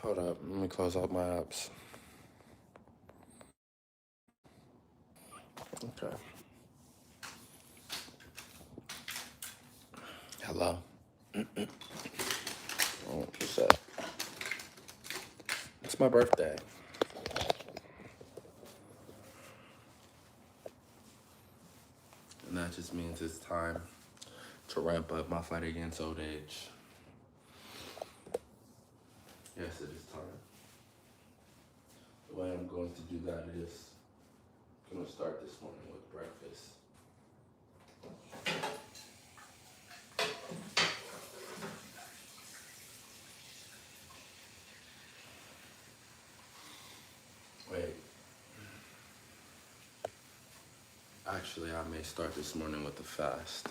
Hold up, let me close out my apps. Okay. Hello. What's up? It's my birthday. And that just means it's time to ramp up my fight against old age. Yes, it is time. The way I'm going to do that is I'm going to start this morning with breakfast. Wait. Actually, I may start this morning with a fast.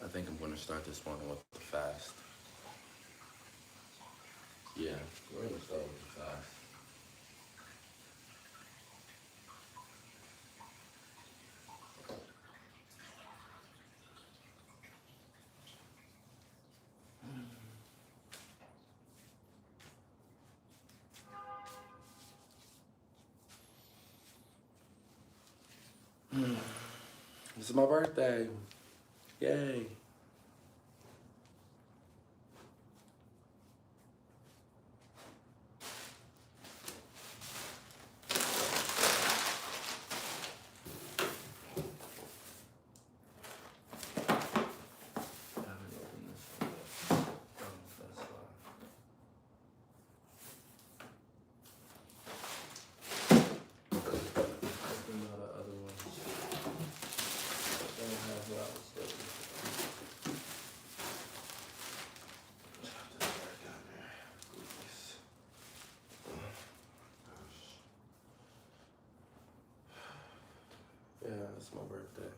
I think I'm going to start this morning with the fast. Yeah, we're going to start with the fast. This is my birthday. Yay. Yeah, it's my birthday.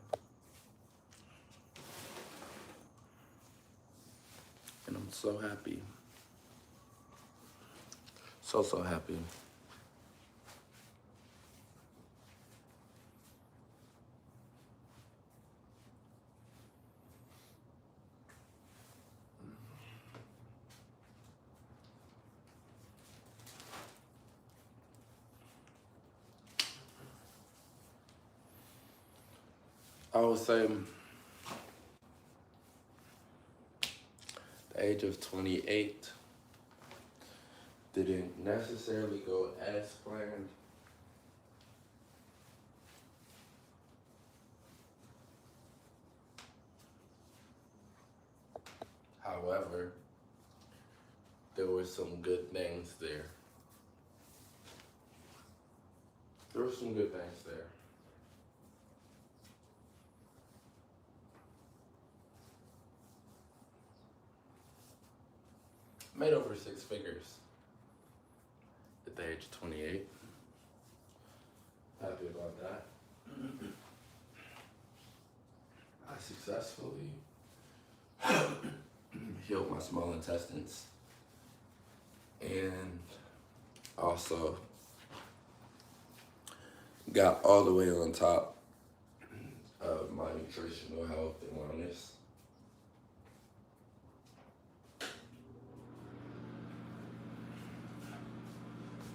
And I'm so happy. So happy. I would say the age of 28 didn't necessarily go as planned. However, there were some good things there. There were some good things there. Made over 6 figures at the age of 28. Happy about that. I successfully healed my small intestines and also got all the way on top of my nutritional health and wellness.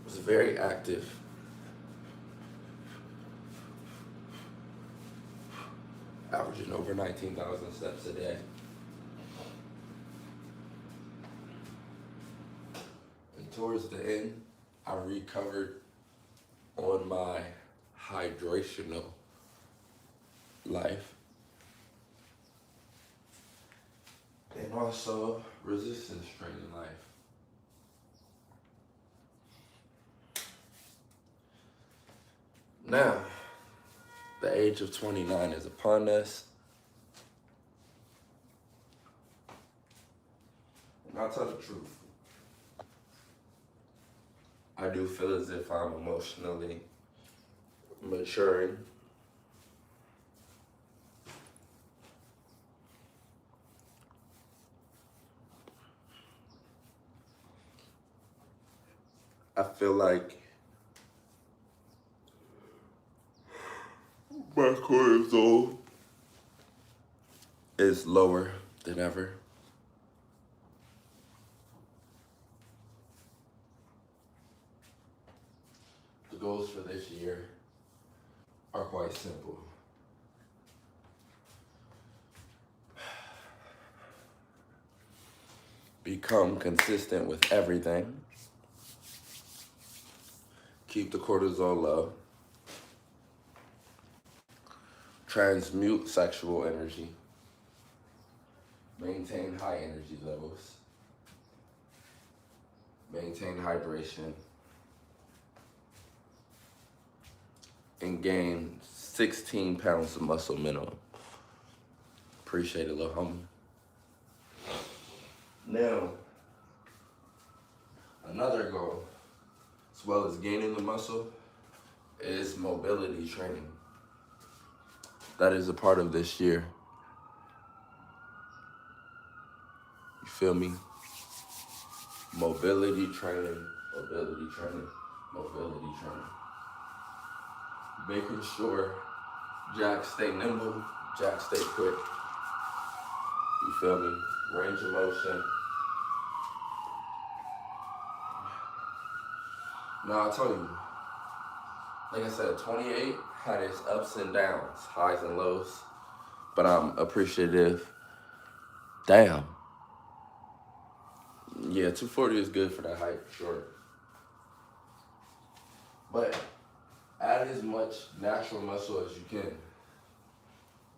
Was very active. Averaging over 19,000 steps a day. And towards the end, I recovered on my hydrational life. And also resistance training life. Now, the age of 29 is upon us. And I'll tell the truth. I do feel as if I'm emotionally maturing. I feel like my cortisol is lower than ever. are quite simple. Become consistent with everything. Keep the cortisol low. Transmute sexual energy. Maintain high energy levels. Maintain hydration. And gain 16 pounds of muscle minimum. Appreciate it, little homie. Now, another goal, as well as gaining the muscle, is mobility training. That is a part of this year. You feel me? Mobility training, mobility training, mobility training. Making sure Jack stay nimble, Jack stay quick. You feel me? Range of motion. Now I told you, like I said, 28 had its ups and downs, highs and lows, but I'm appreciative. Damn. Yeah, 240 is good for that height, for sure. But add as much natural muscle as you can,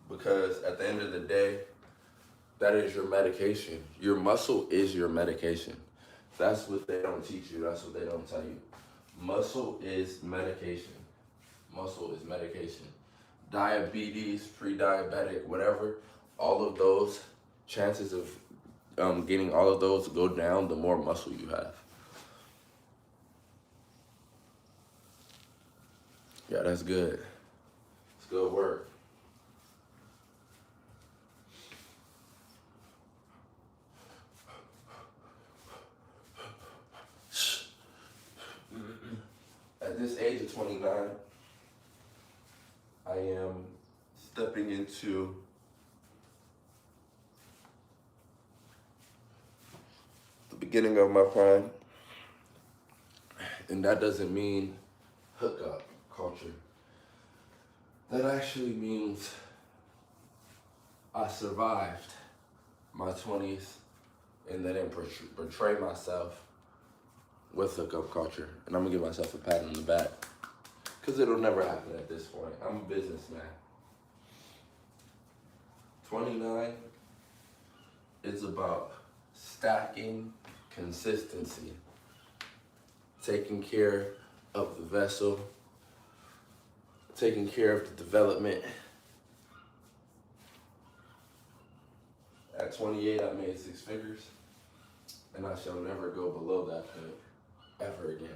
because at the end of the day, that is your medication. Your muscle is your medication. That's what they don't teach you. That's what they don't tell you. Muscle is medication. Muscle is medication. Diabetes, pre-diabetic, whatever, all of those chances of getting all of those go down the more muscle you have. Yeah, that's good. It's good work. At this age of 29, I am stepping into the beginning of my prime. And that doesn't mean hookup culture. That actually means I survived my 20s and then portray myself with hookup culture. And I'm gonna give myself a pat on the back, because it'll never happen at this point. I'm a businessman. 29 is about stacking consistency, taking care of the vessel, taking care of the development. At 28, I made 6 figures, and I shall never go below that point ever again.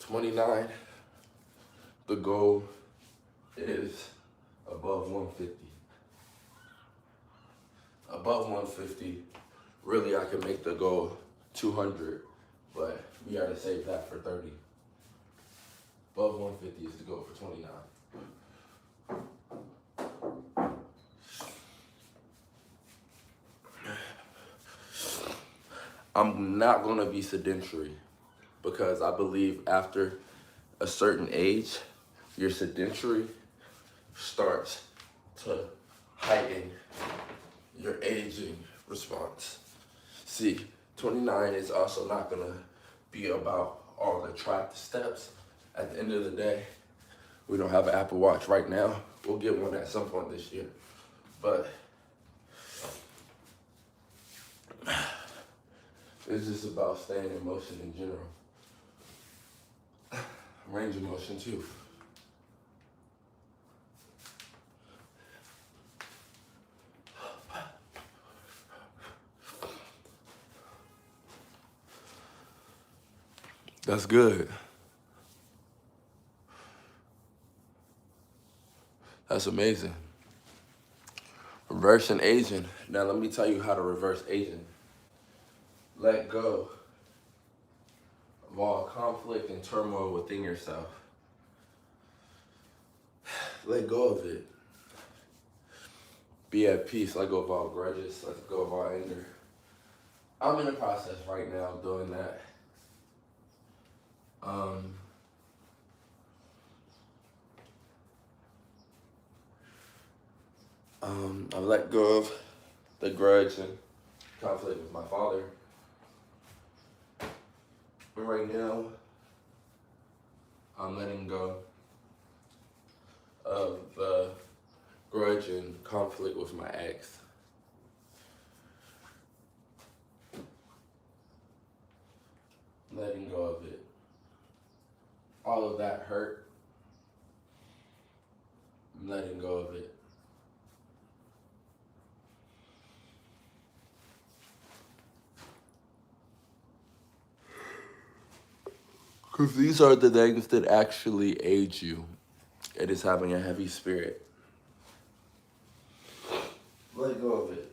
29, the goal is above 150. Above 150, really I can make the goal 200, but we gotta save that for 30. Above 150 is the goal for 29. I'm not gonna be sedentary, because I believe after a certain age, your sedentary starts to heighten your aging response. See, 29 is also not gonna be about all the track steps. At the end of the day, we don't have an Apple Watch right now. We'll get one at some point this year. But it's just about staying in motion in general. Range of motion too. That's good. That's amazing. Reversing aging. Now let me tell you how to reverse aging. Let go of all conflict and turmoil within yourself. Let go of it. Be at peace. Let go of all grudges. Let go of all anger. I'm in the process right now of doing that. I've let go of the grudge and conflict with my father. But right now, I'm letting go of the grudge and conflict with my ex. Letting go of it. All of that hurt. I'm letting go of it. Because these are the things that actually aid you. It is having a heavy spirit. Let go of it.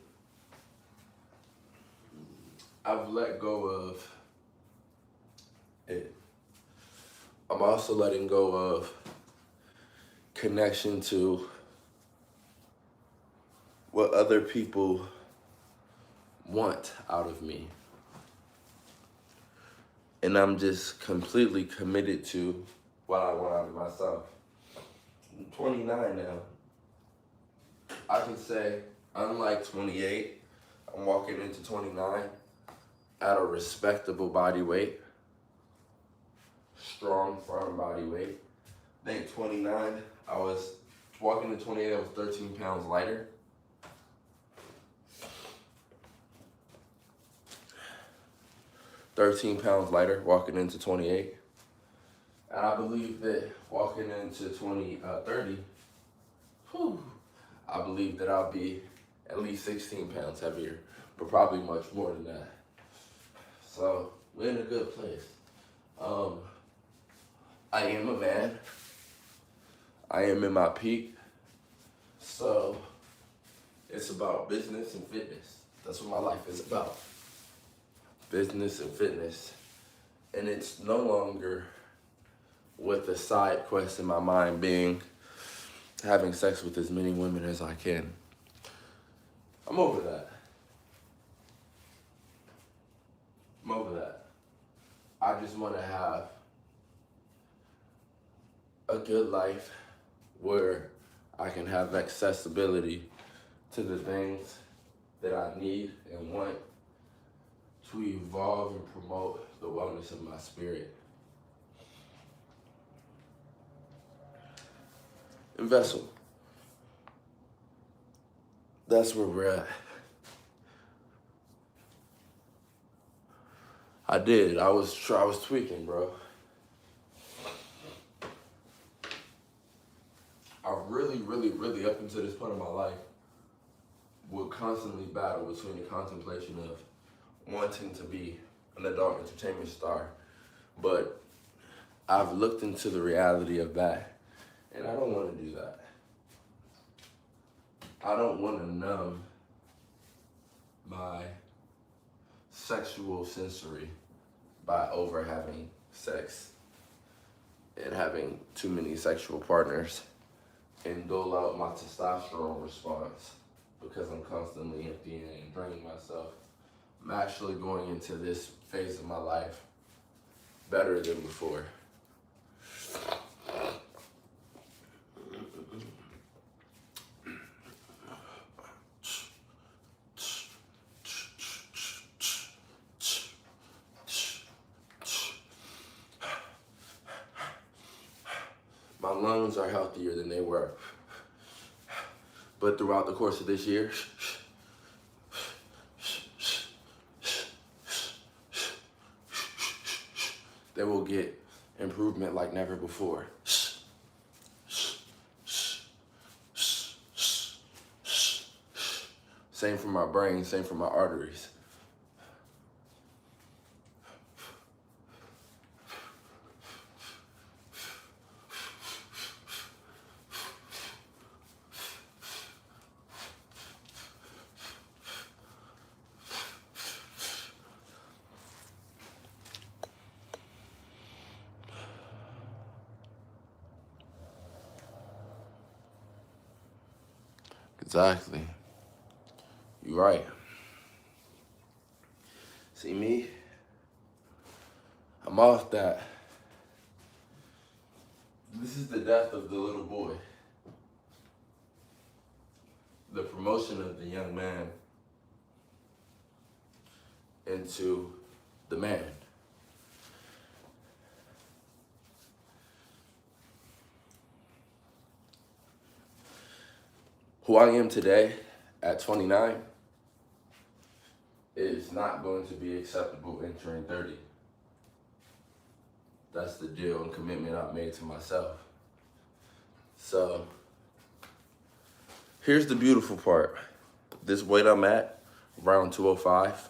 I've let go of it. I'm also letting go of connection to what other people want out of me. And I'm just completely committed to what I want out of myself. I'm 29 now. I can say, unlike 28, I'm walking into 29 at a respectable body weight. Strong, firm body weight. I think 29, I was walking into 28, I was 13 pounds lighter. Walking into 28. And I believe that walking into 30, I believe that I'll be at least 16 pounds heavier, but probably much more than that. So we're in a good place. I am a man. I am in my peak. So it's about business and fitness. That's what my life is about. Business and fitness. And it's no longer with a side quest in my mind being having sex with as many women as I can. I'm over that. I just want to have a good life where I can have accessibility to the things that I need and want to evolve and promote the wellness of my spirit. And Vessel, that's where we're at. I did. I was tweaking, bro. I really, up until this point in my life, would constantly battle between the contemplation of wanting to be an adult entertainment star. But I've looked into the reality of that, and I don't want to do that. I don't want to numb my sexual sensory by over having sex and having too many sexual partners and dole out my testosterone response because I'm constantly emptying and draining myself. I'm actually going into this phase of my life better than before. My lungs are healthier than they were. But throughout the course of this year, they will get improvement like never before. Same for my brain, same for my arteries. Exactly. You're right. See me? I'm off that. This is the death of the little boy. the promotion of the young man into the man. Who I am today at 29 is not going to be acceptable entering 30. That's the deal and commitment I've made to myself. So here's the beautiful part. This weight I'm at, around 205,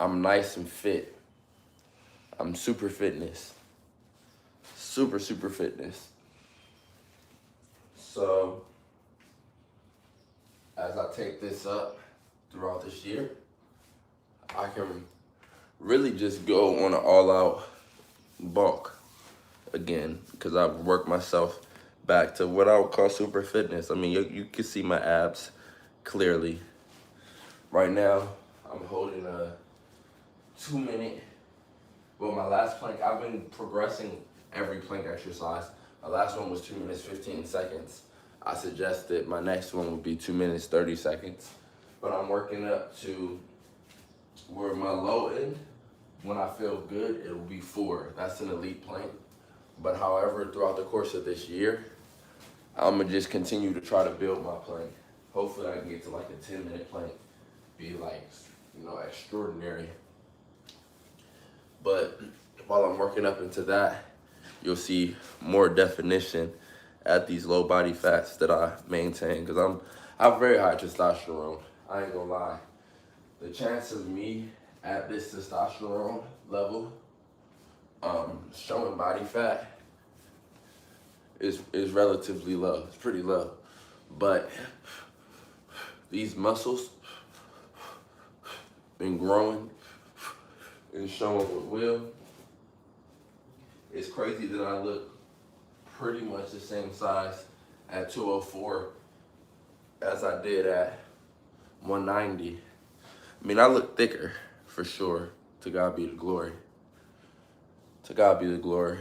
I'm nice and fit. I'm super fitness. Super fitness. So as I take this up throughout this year, I can really just go on an all-out bulk again, because I've worked myself back to what I would call super fitness. I mean, you can see my abs clearly. Right now, I'm holding a 2 minute, well, my last plank, I've been progressing every plank exercise. My last one was 2 minutes, 15 seconds. I suggested my next one would be 2 minutes, 30 seconds. But I'm working up to where my low end, when I feel good, it will be 4. That's an elite plank. But however, throughout the course of this year, I'm gonna just continue to try to build my plank. Hopefully I can get to like a 10-minute plank, be like, extraordinary. But while I'm working up into that, you'll see more definition at these low body fats that I maintain, because I have very high testosterone. I ain't gonna lie. The chance of me at this testosterone level showing body fat is relatively low. It's pretty low. But these muscles been growing and showing with will. It's crazy that I look pretty much the same size at 204 as I did at 190. I mean, I look thicker for sure. To God be the glory. To God be the glory.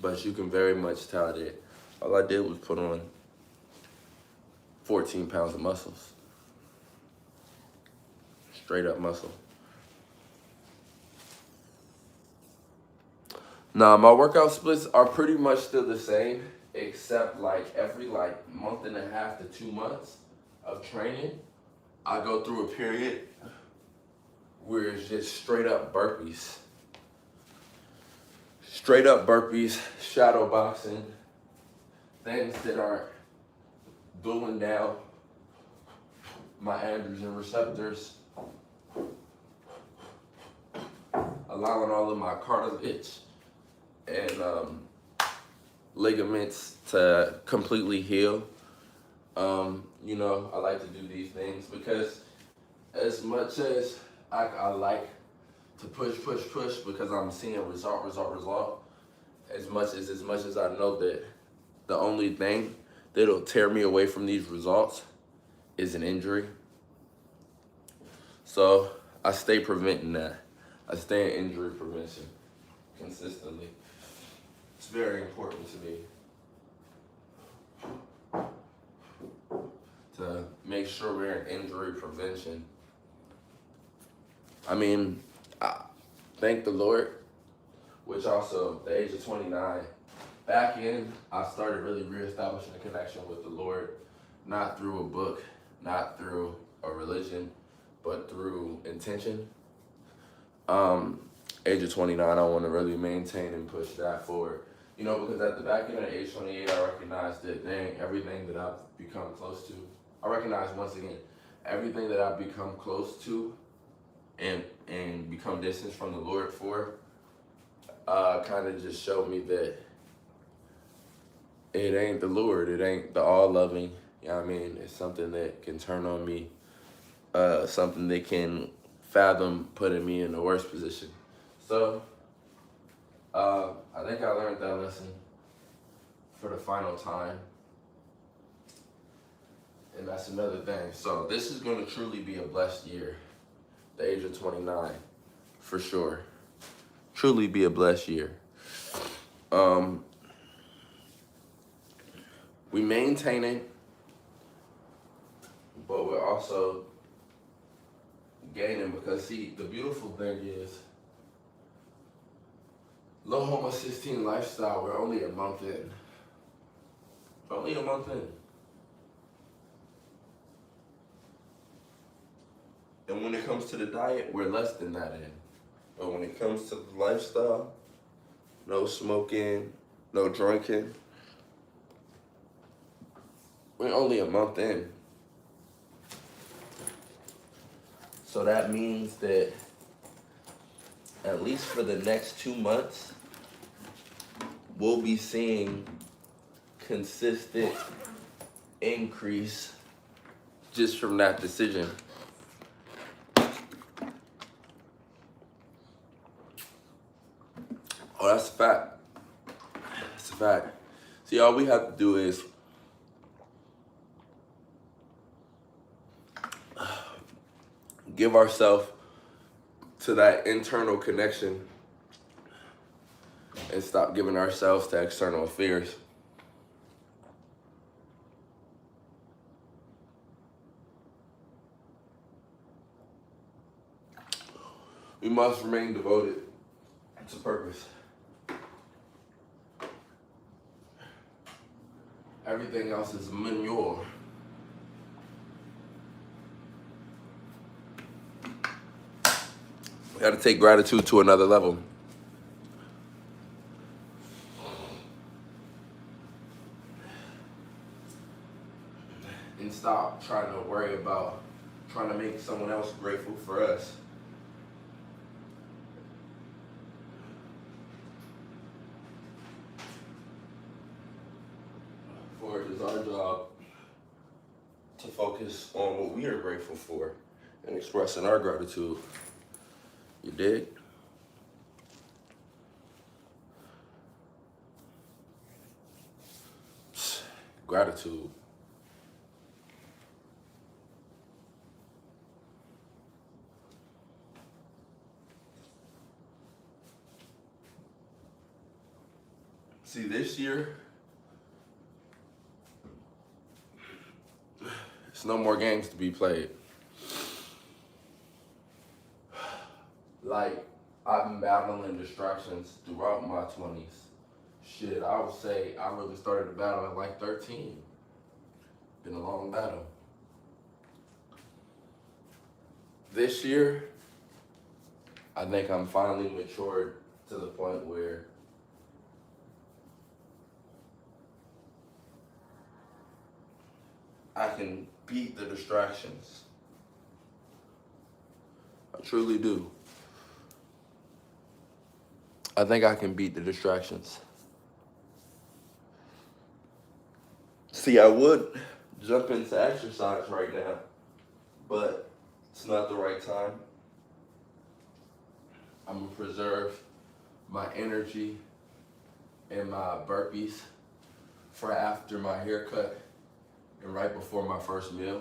But you can very much tell that all I did was put on 14 pounds of muscles. Straight up muscle. Now, my workout splits are pretty much still the same, except every month and a half to 2 months of training, I go through a period where it's just straight up burpees. Straight up burpees, shadow boxing, things that aren't dueling down my androgen receptors, allowing all of my cartilage and ligaments to completely heal. I like to do these things because as much as I like to push because I'm seeing result, as much as I know that the only thing that'll tear me away from these results is an injury. So I stay preventing that. I stay in injury prevention consistently. It's very important to me to make sure we're in injury prevention. I mean, I thank the Lord, which also, the age of 29, back in, I started really reestablishing a connection with the Lord, not through a book, not through a religion, but through intention. Age of 29, I want to really maintain and push that forward. Because at the back end of age 28, I recognized that everything that I've become close to, I recognize once again, everything that I've become close to and become distant from the Lord for, kind of just showed me that it ain't the Lord, it ain't the all-loving, it's something that can turn on me, something that can fathom putting me in the worst position. So, I think I learned that lesson for the final time. And that's another thing. So this is going to truly be a blessed year. The age of 29, for sure. Truly be a blessed year. We maintaining, but we're also gaining, because see, the beautiful thing is, low homocysteine lifestyle, we're only a month in. Only a month in. And when it comes to the diet, we're less than that in. But when it comes to the lifestyle, no smoking, no drinking, we're only a month in. So that means that at least for the next 2 months, we'll be seeing consistent increase just from that decision. Oh, that's a fact. That's a fact. See, all we have to do is give ourselves to that internal connection and stop giving ourselves to external affairs. We must remain devoted to purpose. Everything else is manure. We gotta take gratitude to another level. And stop trying to worry about trying to make someone else grateful for us. For it is our job to focus on what we are grateful for and expressing our gratitude. You dig? Gratitude. See, this year, there's no more games to be played. Like, I've been battling distractions throughout my 20s. Shit, I would say I really started the battle at like 13. Been a long battle. This year, I think I'm finally matured to the point where I can beat the distractions. I truly do. I think I can beat the distractions. See, I would jump into exercise right now, but it's not the right time. I'm gonna preserve my energy and my burpees for after my haircut and right before my first meal,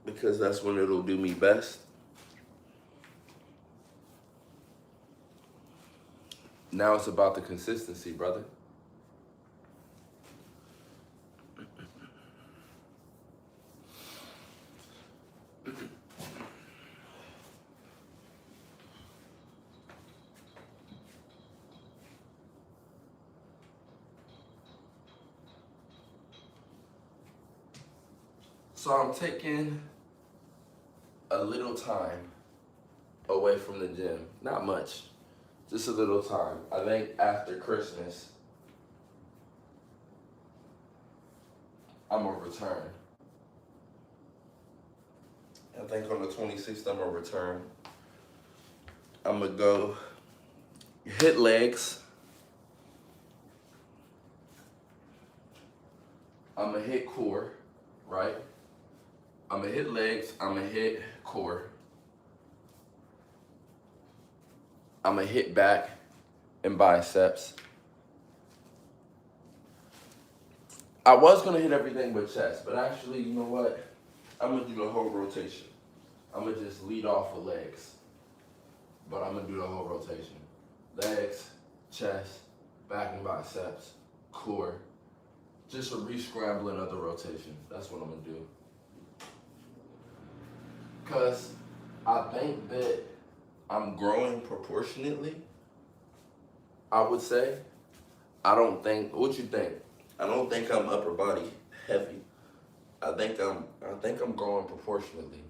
because that's when it'll do me best. Now it's about the consistency, brother. So I'm taking a little time away from the gym. Not much, just a little time. I think after Christmas, I'm gonna return. I think on the 26th, I'm gonna return. I'm gonna go hit legs. I'm gonna hit core, right? I'm gonna hit legs, I'm gonna hit core. I'm gonna hit back and biceps. I was gonna hit everything but chest, but actually, you know what? I'm gonna do the whole rotation. I'm gonna just lead off with legs, but I'm gonna do the whole rotation. Legs, chest, back and biceps, core. Just a re-scrambling of the rotation. That's what I'm gonna do. Cause I think that I'm growing proportionately, I would say. I don't think, what you think? I don't think I'm upper body heavy. I think I'm growing proportionately.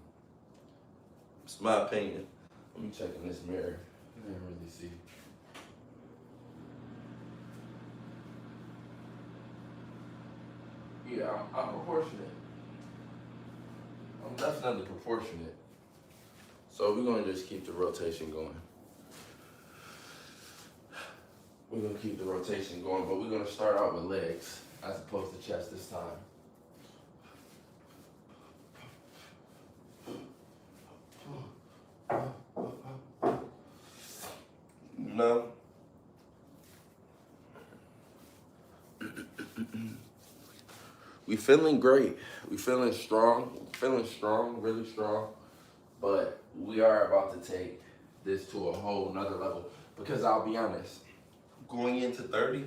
It's my opinion. Let me check in this mirror. I can't really see. Yeah, I'm proportionate. I'm definitely proportionate. So we're gonna just keep the rotation going. We're gonna keep the rotation going, but we're gonna start out with legs as opposed to chest this time. No. We feeling great. We feeling strong. Feeling strong, really strong. But we are about to take this to a whole nother level. Because I'll be honest, going into 30,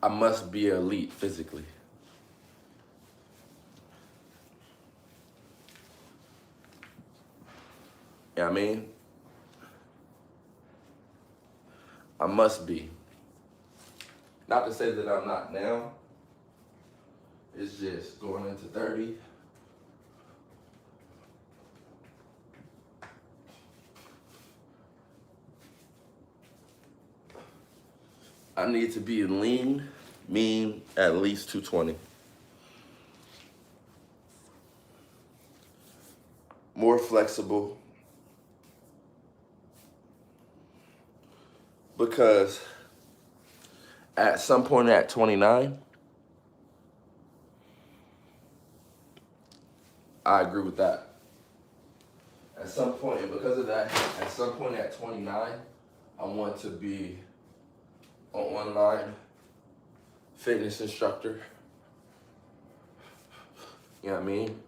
I must be elite physically. You know what I mean? I must be. Not to say that I'm not now. It's just going into 30. I need to be lean, mean, at least 220. More flexible. Because at some point at 29, I agree with that. At some point, and because of that, at some point at 29, I want to be an online fitness instructor. You know what I mean?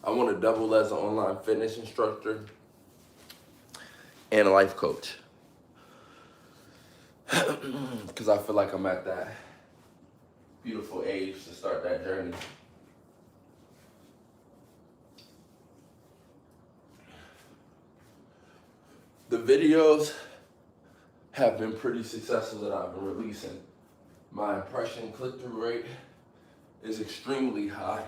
I want to double as an online fitness instructor and a life coach. Because I feel like I'm at that beautiful age to start that journey. The videos have been pretty successful that I've been releasing. My impression click-through rate is extremely high.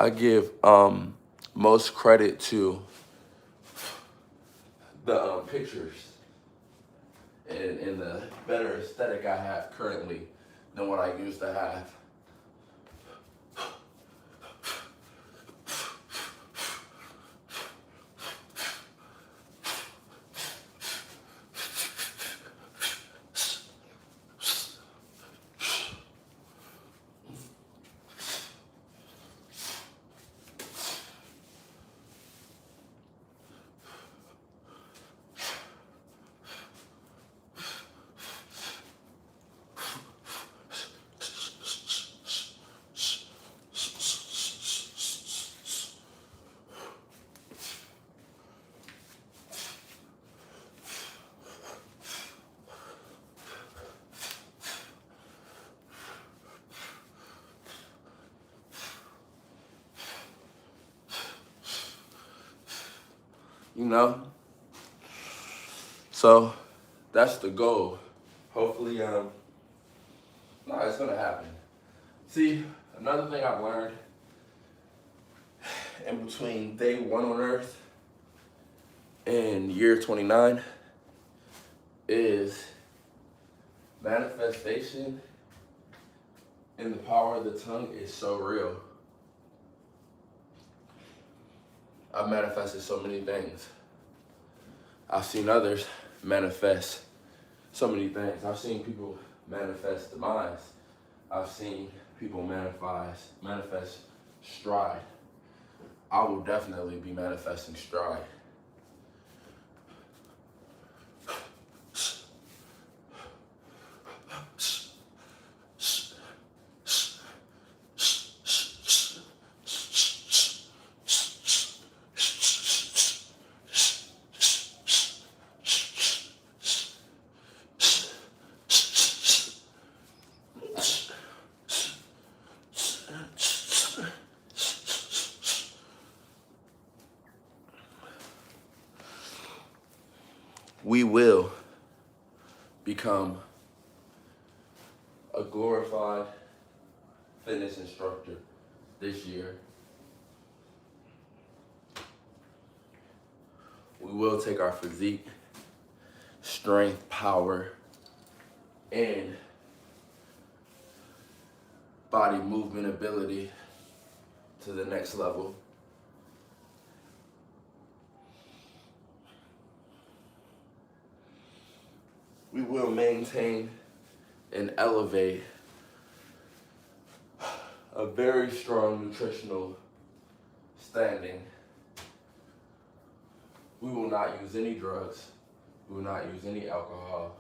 I give most credit to the pictures and the better aesthetic I have currently than what I used to have. You know? So that's the goal. Hopefully, no, it's gonna happen. See, another thing I've learned in between day 1 on earth and year 29 is manifestation, and the power of the tongue is so real. I've manifested so many things. I've seen others manifest so many things. I've seen people manifest demise. I've seen people manifest stride. I will definitely be manifesting stride. We will become a glorified fitness instructor this year. We will take our physique, strength, power, and body movement ability to the next level. We will maintain and elevate a very strong nutritional standing. We will not use any drugs. We will not use any alcohol.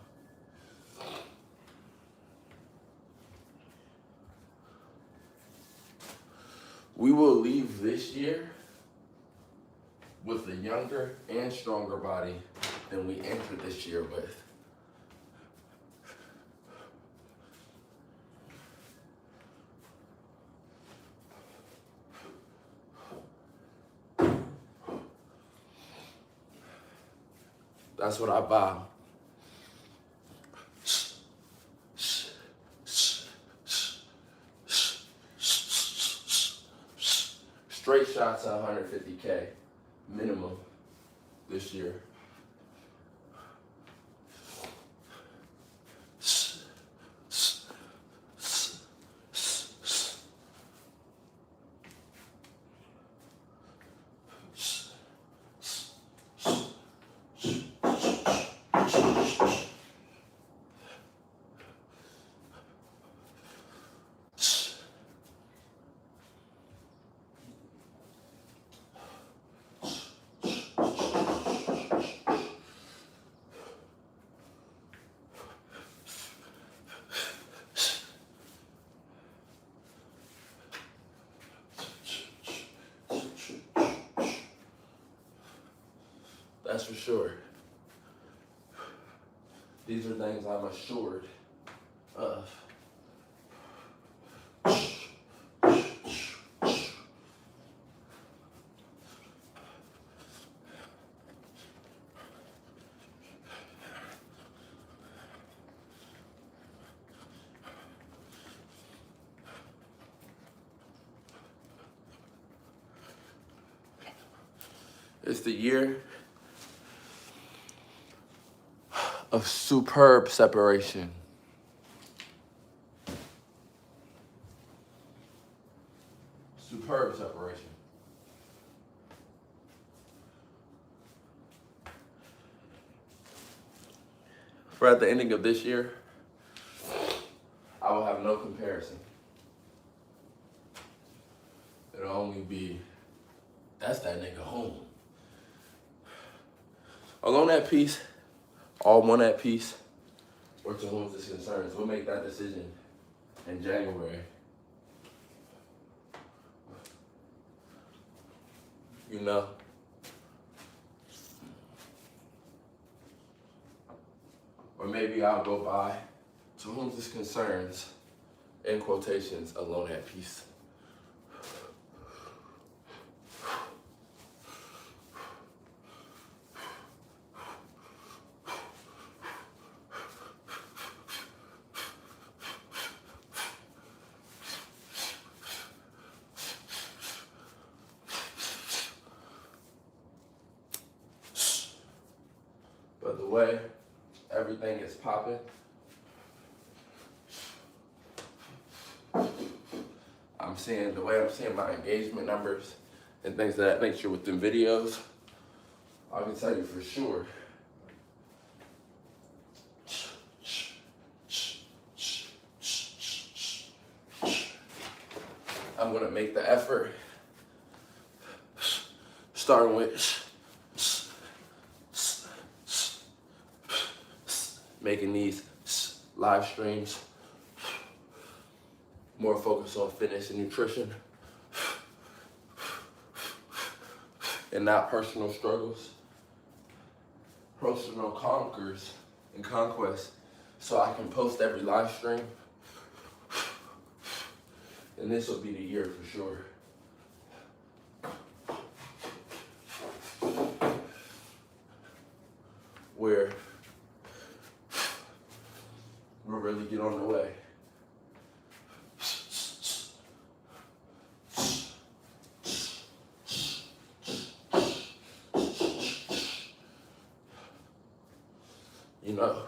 We will leave this year with a younger and stronger body than we entered this year with. That's what I vow. Straight shots at 150K minimum this year. That's for sure. These are things I'm assured of. It's the year of superb separation. Superb separation. For at the ending of this year, I will have no comparison. It'll only be, that's that nigga home. Alone at peace, all one at peace, or to whom this concerns. We'll make that decision in January. You know? Or maybe I'll go by, to whom this concerns, in quotations, alone at peace. the way everything is popping, the way I'm seeing my engagement numbers and things of that nature within videos, I can tell you for sure. I'm gonna make the effort, starting with making these live streams more focused on fitness and nutrition and not personal struggles, personal conquers and conquests, so I can post every live stream. And this will be the year for sure. Where we'll really get on the way. You know,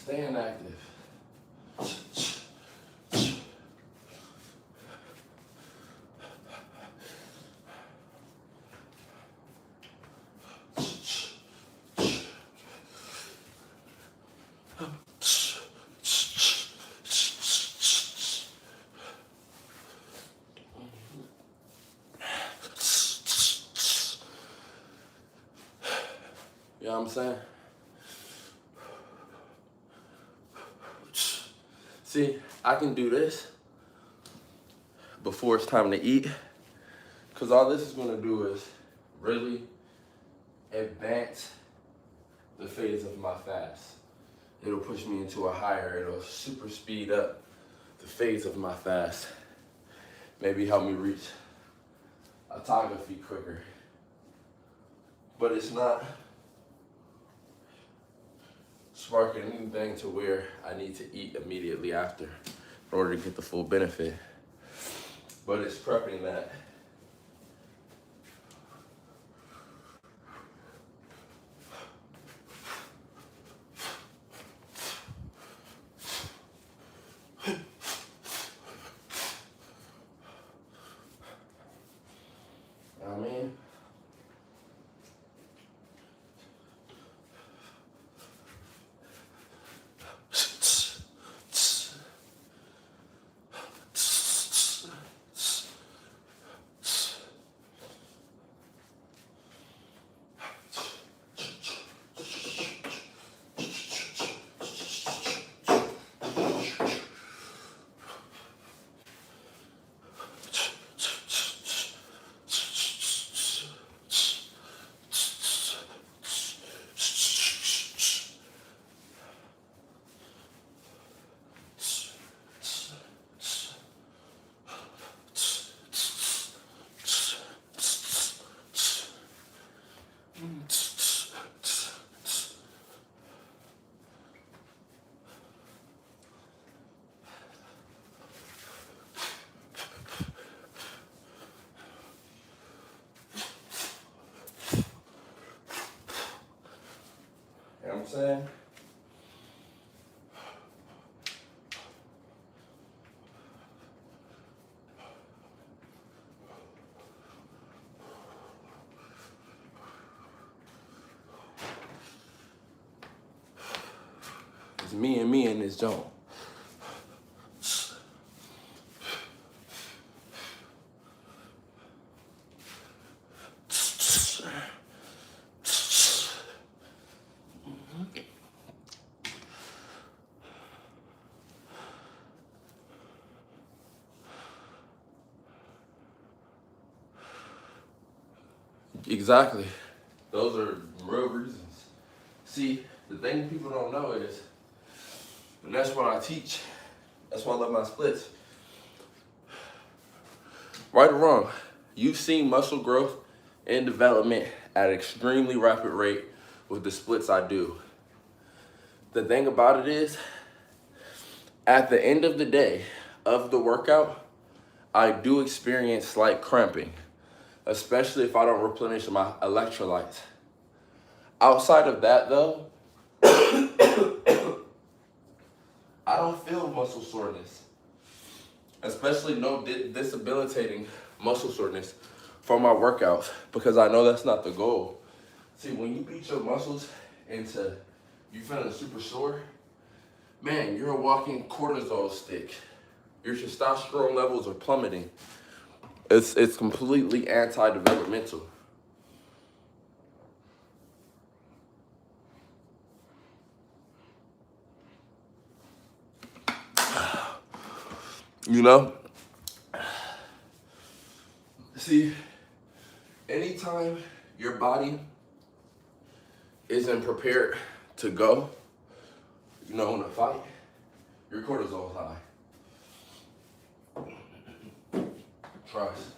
staying active. You know what I'm saying? See, I can do this before it's time to eat, because all this is going to do is really advance the phase of my fast. It'll push me into a higher, it'll super speed up the phase of my fast. Maybe help me reach autophagy quicker. But it's not sparking anything to where I need to eat immediately after in order to get the full benefit. But it's prepping that. I mean, you know what I'm saying? It's me and this joint. Exactly. Those are real reasons. See, the thing people don't know is, and that's what I teach, that's why I love my splits. Right or wrong, you've seen muscle growth and development at an extremely rapid rate with the splits I do. The thing about it is, at the end of the day of the workout, I do experience slight cramping, especially if I don't replenish my electrolytes. Outside of that though, I don't feel muscle soreness, especially no disabilitating muscle soreness from my workouts, because I know that's not the goal. See, when you beat your muscles into you feeling super sore, man, you're a walking cortisol stick. Your testosterone levels are plummeting. It's completely anti-developmental. You know? See, anytime your body isn't prepared to go, you know, in a fight, your cortisol's high. Trust.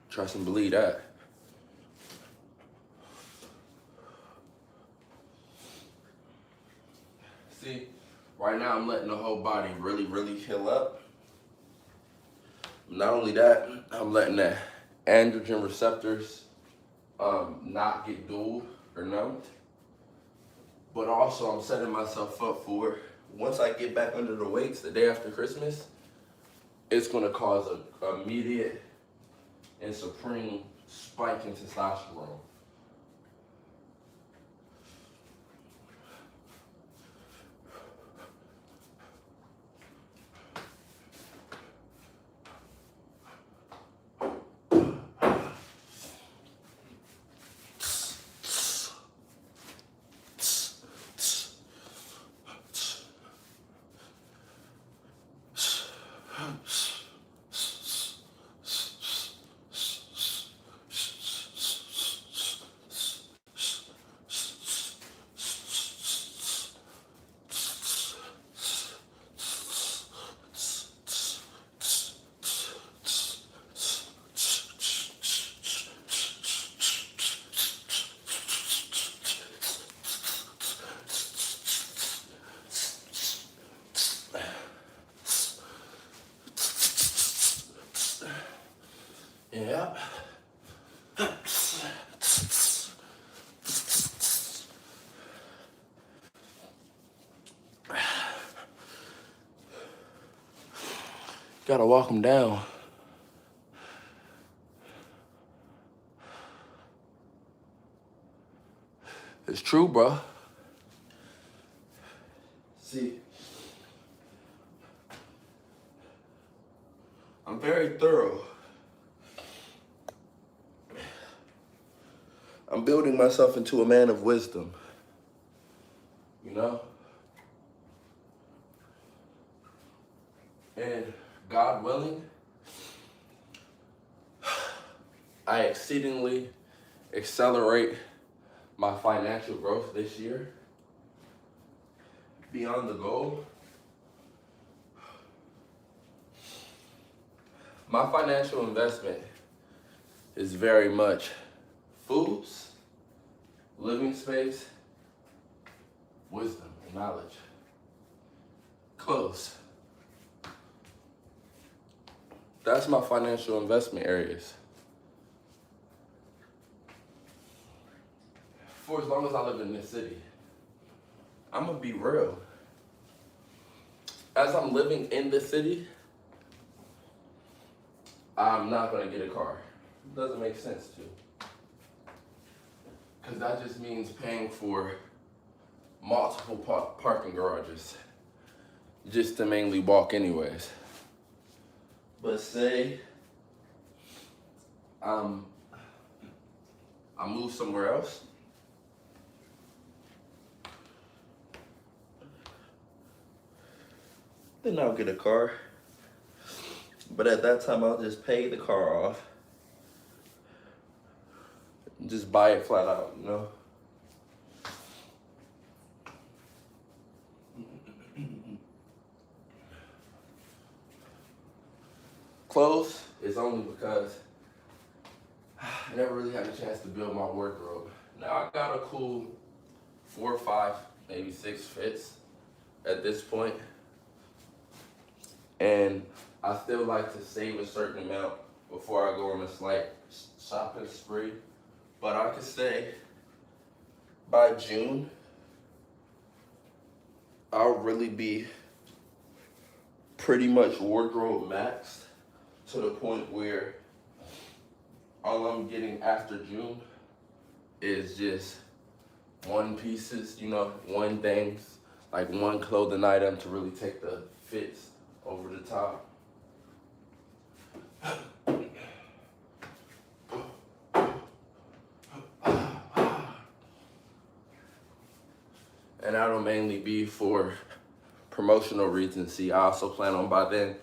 Trust and believe that. See, right now I'm letting the whole body really heal up. Not only that, I'm letting the androgen receptors not get dulled or numbed. But also I'm setting myself up for, once I get back under the weights the day after Christmas, it's gonna cause an immediate and supreme spike in testosterone. Yeah. Gotta walk them down. It's true, bro. See, I'm very thorough. I'm building myself into a man of wisdom. You know? And God willing, I exceedingly accelerate my financial growth this year beyond the goal. My financial investment is very much foods, living space, wisdom, and knowledge. Clothes. That's my financial investment areas. For as long as I live in this city, I'm gonna be real. As I'm living in this city, I'm not gonna get a car. It doesn't make sense to. Because that just means paying for multiple parking garages just to mainly walk anyways. But say I move somewhere else, then I'll get a car. But at that time, I'll just pay the car off. Just buy it flat out, you know? Clothes is only because I never really had a chance to build my wardrobe. Now I got a cool 4 or 5, maybe 6 fits at this point. And I still like to save a certain amount before I go on a slight shopping spree. But I could say by June, I'll really be pretty much wardrobe maxed to the point where all I'm getting after June is just one pieces, you know, one things, like one clothing item to really take the fits over the top. And that'll mainly be for promotional reasons. See, I also plan on by then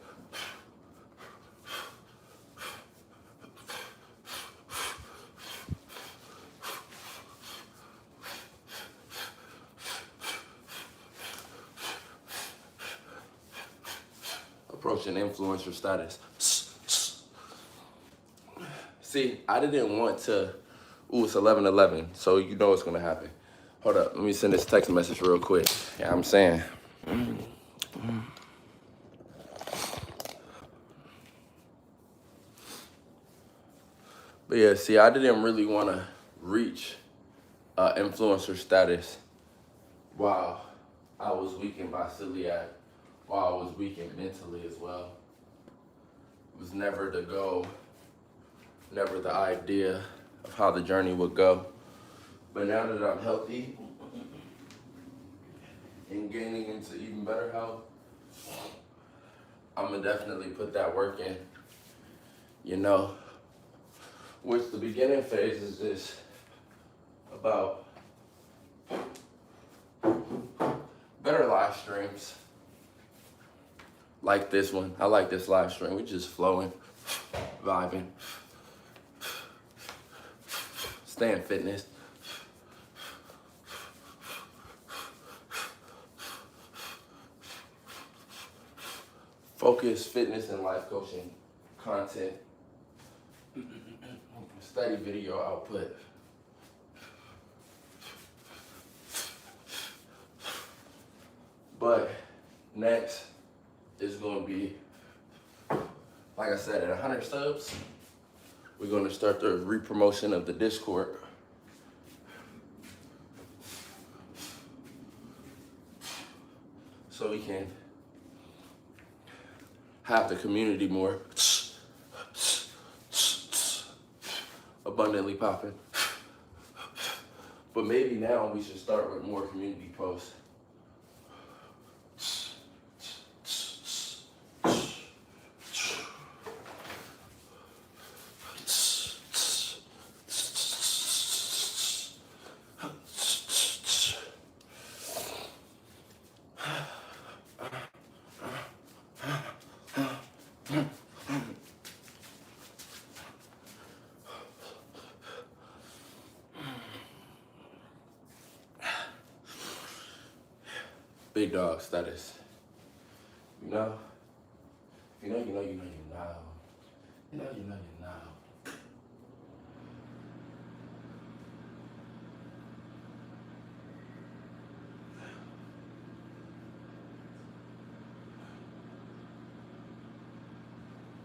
approaching influencer status. See, I didn't want to, ooh, it's 11:11, so you know what's gonna happen. Hold up, let me send this text message real quick. Yeah, I'm saying. But yeah, see, I didn't really want to reach influencer status while I was weakened by celiac, while I was weakened mentally as well. It was never the goal, never the idea of how the journey would go. But now that I'm healthy and gaining into even better health, I'm gonna definitely put that work in, you know. Which the beginning phase is just about better live streams. Like this one. I like this live stream. We just flowing, vibing, staying fitness. Focus, fitness, and life coaching content. Steady video output. But next is going to be, like I said, at 100 subs, we're going to start the re-promotion of the Discord. So we can have the community more abundantly popping. But maybe now we should start with more community posts. Big dog status. You know? You know. You know.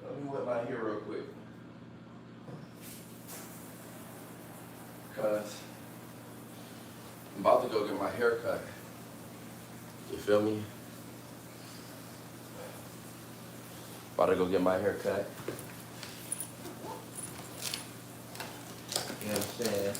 Let me wet my hair real quick. Cause I'm about to go get my hair cut. You feel me? About to go get my hair cut. You know what I'm saying?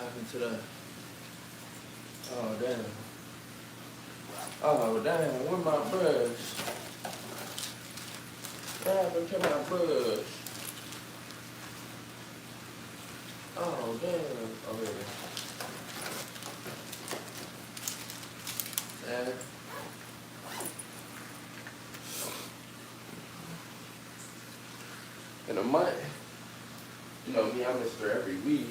happened to that? Oh, damn. Oh, damn. Where my brush? What happened to my brush? Oh, damn. Oh, here it is. And in a month, you know me, I miss her every week.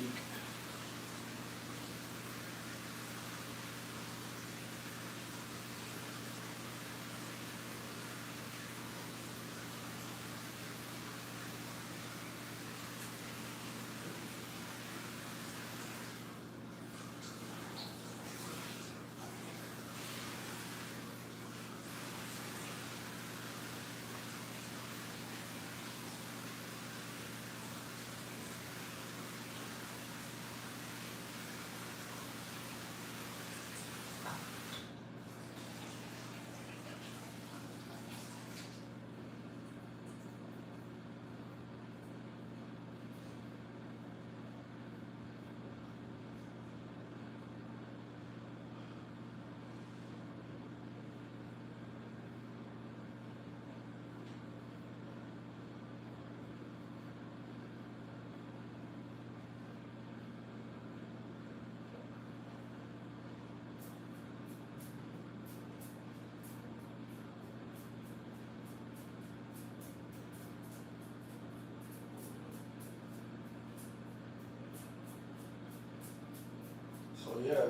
So yeah,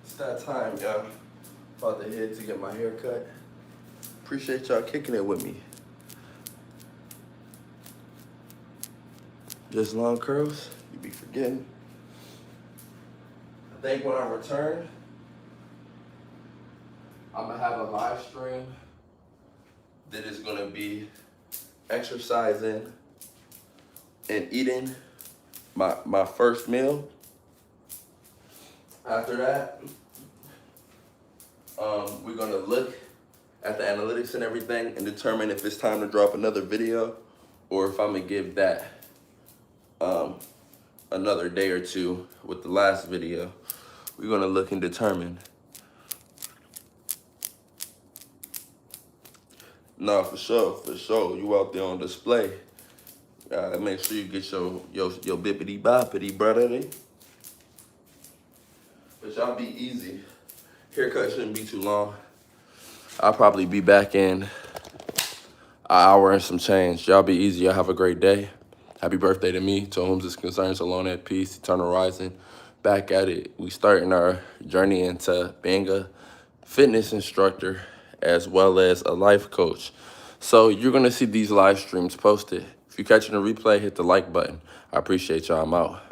it's that time, y'all. About to head to get my hair cut. Appreciate y'all kicking it with me. Just long curls, you be forgetting. I think when I return, I'm gonna have a live stream that is gonna be exercising and eating my first meal. After that, we're gonna look at the analytics and everything and determine if it's time to drop another video or if I'm gonna give that another day or two with the last video. We're gonna look and determine. No, for sure. You out there on display. Make sure you get your bippity boppity, brother. But y'all be easy. Haircut shouldn't be too long. I'll probably be back in an hour and some change. Y'all be easy. Y'all have a great day. Happy birthday to me, to whom is concerned, so long at peace, eternal rising. Back at it. We starting our journey into being a fitness instructor as well as a life coach. So you're gonna see these live streams posted. If you're catching a replay, hit the like button. I appreciate y'all. I'm out.